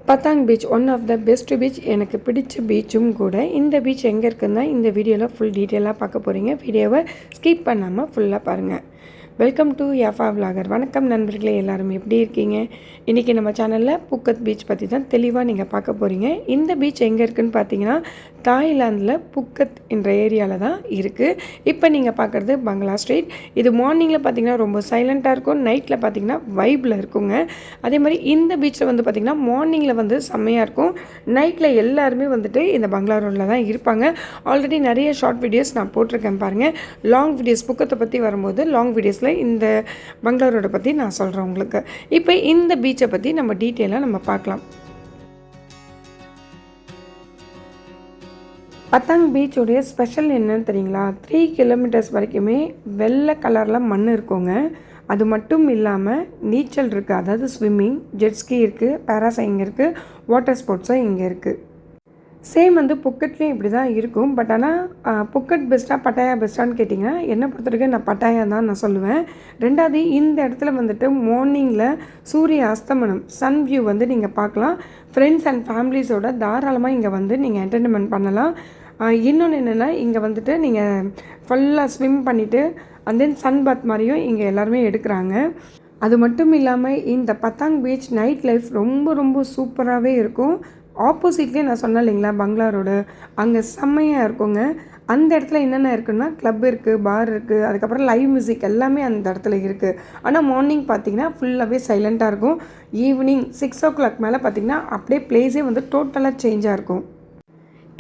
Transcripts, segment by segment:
பத்தாங் beach one of the best beach. எனக்கு பிடிச்ச பீச்சும் கூட. இந்த பீச் எங்கே இருக்குன்னா இந்த வீடியோவில் ஃபுல் டீட்டெயிலாக பார்க்க போகிறீங்க. வீடியோவை ஸ்கிப் பண்ணாமல் ஃபுல்லாக பாருங்கள். வெல்கம் டு யாஃபா விலாகர். வணக்கம் நண்பர்களே, எல்லோரும் எப்படி இருக்கீங்க? இன்றைக்கி நம்ம சேனலில் புக்கத் பீச் பற்றி தான் தெளிவாக நீங்கள் பார்க்க போகிறீங்க. இந்த பீச் எங்கே இருக்குதுன்னு பார்த்தீங்கன்னா தாய்லாந்தில் புக்கத் என்ற ஏரியாவில் தான் இருக்குது. இப்போ நீங்கள் பார்க்குறது பங்களா ஸ்ட்ரீட். இது மார்னிங்கில் பார்த்தீங்கன்னா ரொம்ப சைலண்ட்டாக இருக்கும், நைட்டில் பார்த்தீங்கன்னா வைப்பில் இருக்குங்க. அதே மாதிரி இந்த பீச்சில் வந்து பார்த்திங்கன்னா மார்னிங்கில் வந்து செம்மையாக இருக்கும், நைட்டில் எல்லாருமே வந்துட்டு இந்த பங்களா ரோடில் தான் இருப்பாங்க. ஆல்ரெடி நிறைய ஷார்ட் வீடியோஸ் நான் போட்டிருக்கேன் பாருங்கள். லாங் வீடியோஸ் புக்கத்தை பற்றி வரும்போது லாங் வீடியோஸில் இந்த பங்களா ரோடை பற்றி நான் சொல்கிறேன் உங்களுக்கு. இப்போ இந்த பீச்சை பற்றி நம்ம டீட்டெயிலாக நம்ம பார்க்கலாம். பத்தாங் பீச்சோடைய ஸ்பெஷல் என்னன்னு தெரியுங்களா? 3 கிலோமீட்டர்ஸ் வரைக்குமே வெள்ளை கலரில் மண் இருக்குங்க. அது மட்டும் இல்லாமல் நீச்சல் இருக்குது, அதாவது ஸ்விம்மிங், ஜெட்ஸ்கி இருக்குது, பேராசைலிங் இருக்குது, வாட்டர் ஸ்போர்ட்ஸும் இங்கே இருக்குது. சேம் வந்து புக்கட்லேயும் இப்படி தான் இருக்கும். பட் ஆனால் புக்கட் பெஸ்ட்டாக பட்டாயா பெஸ்ட்டான்னு கேட்டிங்கன்னா என்னை பொறுத்த வரைக்கும் நான் பட்டாயா தான் நான் சொல்லுவேன். ரெண்டாவது இந்த இடத்துல வந்துட்டு மார்னிங்கில் சூரிய அஸ்தமனம் சன் வியூ வந்து நீங்கள் பார்க்கலாம். ஃப்ரெண்ட்ஸ் அண்ட் ஃபேமிலிஸோட தாராளமாக இங்கே வந்து நீங்கள் என்டர்டெயின்மெண்ட் பண்ணலாம். இன்னொன்று என்னென்னா இங்கே வந்துட்டு நீங்கள் ஃபுல்லாக ஸ்விம் பண்ணிவிட்டு அண்ட் தென் சன் பாத் மாதிரியும் இங்கே எல்லாருமே எடுக்கிறாங்க. அது மட்டும் இல்லாமல் இந்த பத்தாங் பீச் நைட் லைஃப் ரொம்ப ரொம்ப சூப்பராகவே இருக்கும். ஆப்போசிட்லேயே நான் சொன்னேன் இல்லைங்களா பங்களா ரோடு, அங்கே செம்மையாக இருக்குங்க. அந்த இடத்துல என்னென்ன இருக்குன்னா கிளப் இருக்குது, பார் இருக்குது, அதுக்கப்புறம் லைவ் மியூசிக் எல்லாமே அந்த இடத்துல இருக்குது. ஆனால் மார்னிங் பார்த்திங்கன்னா ஃபுல்லாகவே சைலண்ட்டாக இருக்கும். ஈவினிங் 6 o'clock மேலே பார்த்திங்கன்னா அப்படியே பிளேஸே வந்து டோட்டலாக சேஞ்சாக இருக்கும்.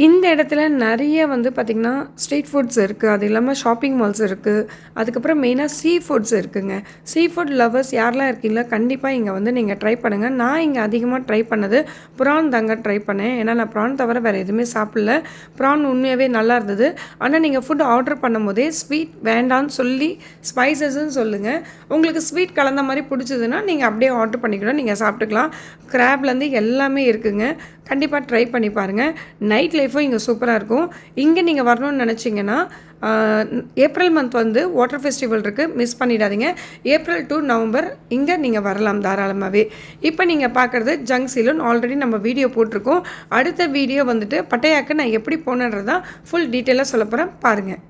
இந்த இடத்துல நிறைய வந்து பார்த்திங்கன்னா ஸ்ட்ரீட் ஃபுட்ஸ் இருக்குது, அது இல்லாமல் ஷாப்பிங் மால்ஸ் இருக்குது, அதுக்கப்புறம் மெயினாக சீ ஃபுட்ஸ் இருக்குதுங்க. சீ ஃபுட் லவர்ஸ் யாரெல்லாம் இருக்கீங்களோ கண்டிப்பாக இங்கே வந்து நீங்கள் ட்ரை பண்ணுங்கள். நான் இங்கே அதிகமாக ட்ரை பண்ணது ப்ரான் தாங்க ட்ரை பண்ணேன். ஏன்னா நான் ப்ரான் தவிர வேறு எதுவுமே சாப்பிடல. ப்ரான் உண்மையாகவே நல்லா இருந்தது. ஆனால் நீங்கள் ஃபுட் ஆர்டர் பண்ணும் போதே ஸ்வீட் வேண்டான்னு சொல்லி ஸ்பைசஸ்ன்னு சொல்லுங்கள். உங்களுக்கு ஸ்வீட் கலந்த மாதிரி பிடிச்சதுன்னா நீங்கள் அப்படியே ஆர்டர் பண்ணிக்கணும், நீங்கள் சாப்பிட்டுக்கலாம். கிராப்லேருந்து எல்லாமே இருக்குதுங்க. கண்டிப்பாக ட்ரை பண்ணி பாருங்கள். நைட் லைஃபும் இங்கே சூப்பராக இருக்கும். இங்கே நீங்கள் வரணும்னு நினச்சிங்கன்னா ஏப்ரல் மந்த் வந்து வாட்டர் ஃபெஸ்டிவல் இருக்குது, மிஸ் பண்ணிடாதீங்க. ஏப்ரல் டு நவம்பர் இங்கே நீங்கள் வரலாம் தாராளமாகவே. இப்போ நீங்கள் பார்க்குறது ஜங்க் சீலூன். ஆல்ரெடி நம்ம வீடியோ போட்டிருக்கோம். அடுத்த வீடியோ வந்துட்டு பட்டையாக்கு நான் எப்படி போனேன்றதான் ஃபுல் டீட்டெயிலாக சொல்ல போகிறேன், பாருங்கள்.